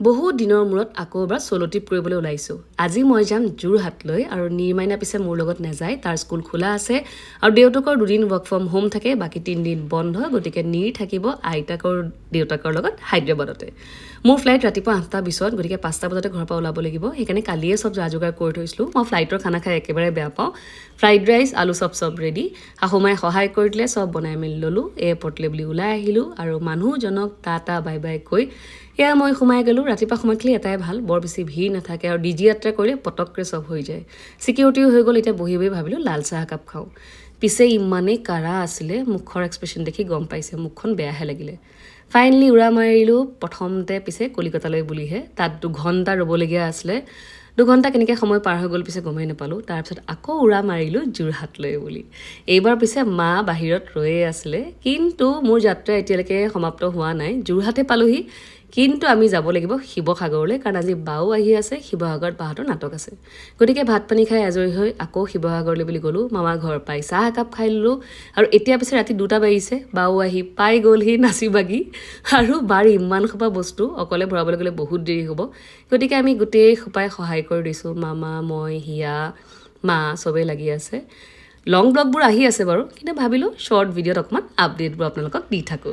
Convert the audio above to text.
বহুত দিনৰ মূৰত আকৌ এবাৰ ছ'লো ট্ৰিপ কৰিবলৈ ওলাইছোঁ। আজি মই যাম যোৰহাটলৈ আৰু নিৰ্মাইনা পিছে মোৰ লগত নাযায়, তাৰ স্কুল খোলা আছে আৰু দেউতাকৰ 2 দিন ৱৰ্ক ফ্ৰম হোম থাকে, বাকী 3 দিন বন্ধ। গতিকে নীৰ থাকিব আইতাকৰ দেউতাকৰ লগত হায়দৰাবাদতে। মোৰ ফ্লাইট ৰাতিপুৱা 8টা 20ত, গতিকে 5টা বজাতে ঘৰৰ পৰা ওলাব লাগিব। সেইকাৰণে কালিয়ে চব যা যোগাৰ কৰি থৈছিলোঁ। মই ফ্লাইটৰ খানা খাই একেবাৰে বেয়া পাওঁ। ফ্ৰাইড ৰাইচ আলু চব ৰেডি। শাহুমাই সহায় কৰি দিলে, চব বনাই মেলি ল'লোঁ। এয়াৰপৰ্টলৈ বুলি ওলাই আহিলোঁ আৰু মানুহজনক টাটা বাই বাই কৈ এয়া মই সোমাই গ'লোঁ। ৰাতিপুৱা সময়ত খালি এটাই ভাল, বৰ বেছি ভিৰ নাথাকে আৰু ডিজি যাত্ৰা কৰিলে পটককৈ চব হৈ যায়। চিকিউৰিটিও হৈ গ'ল। এতিয়া বহি ভাবিলোঁ লাল চাহ একাপ খাওঁ। পিছে ইমানেই কাঢ়া আছিলে, মুখৰ এক্সপ্ৰেশ্যন দেখি গম পাইছে মুখখন বেয়াহে লাগিলে। ফাইনেলি উৰা মাৰিলোঁ প্ৰথমতে পিছে কলিকতালৈ বুলিহে। তাত 2 ঘণ্টা ৰ'বলগীয়া আছিলে। 2 ঘণ্টা কেনেকৈ সময় পাৰ হৈ গ'ল পিছে গমেই নাপালোঁ। তাৰপিছত আকৌ উৰা মাৰিলোঁ যোৰহাটলৈ বুলি। এইবাৰ পিছে মা বাহিৰত ৰৈয়ে আছিলে, কিন্তু মোৰ যাত্ৰা এতিয়ালৈকে সমাপ্ত হোৱা নাই। যোৰহাটে পালোহি, কিন্তু আমি যাব লাগিব শিৱসাগৰলৈ, কাৰণ আজি বাও আহি আছে। শিৱসাগৰত বাহঁতৰ নাটক আছে। গতিকে ভাত পানী খাই আজৰি হৈ আকৌ শিৱসাগৰলৈ বুলি গ'লোঁ। মামাৰ ঘৰ পাই চাহ একাপ খাই ল'লোঁ আৰু এতিয়া পিছে ৰাতি 2টা বাজিছে। বাও আহি পাই গ'লহি নাচি বাগি, আৰু বাৰ ইমান সোপা বস্তু অকলে ভৰাবলৈ গ'লে বহুত দেৰি হ'ব। গতিকে আমি গোটেই সোপাই সহায় কৰি দিছোঁ। মামা, মই, হিয়া, মা চবেই লাগি আছে। লং ব্লগবোৰ আহি আছে বাৰু, কিন্তু ভাবিলোঁ শ্বৰ্ট ভিডিঅ'ত অকণমান আপডেটবোৰ আপোনালোকক দি থাকোঁ।